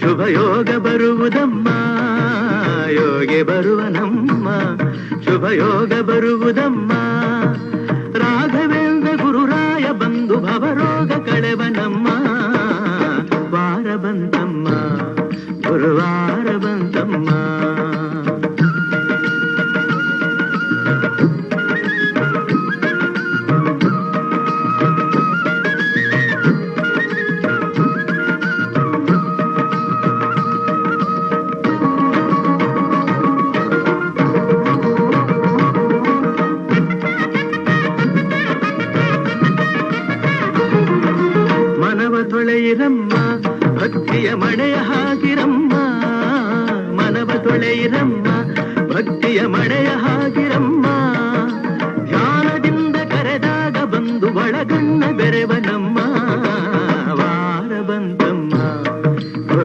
ಶುಭ ಯೋಗ ಬರುವುದಮ್ಮ ಯೋಗಿ ಬರುವನಮ್ಮ ಶುಭ ಯೋಗ ಬರುವುದಮ್ಮ ರಾಘವೇಂದ್ರ ಗುರುರಾಯ ಬಂದು ಭವರೋಗ ಕಳೆವನಮ್ಮ ವಾರ ಬಂತಮ್ಮ ಗುರುವಾರ ಬಂತಮ್ಮ ತೊಳೆಯಿರಮ್ಮ ಭಕ್ತಿಯ ಮಳೆಯ ಹಾಕಿರಮ್ಮ ಮನವ ತೊಳೆಯಿರಮ್ಮ ಭಕ್ತಿಯ ಮಳೆಯ ಹಾಕಿರಮ್ಮ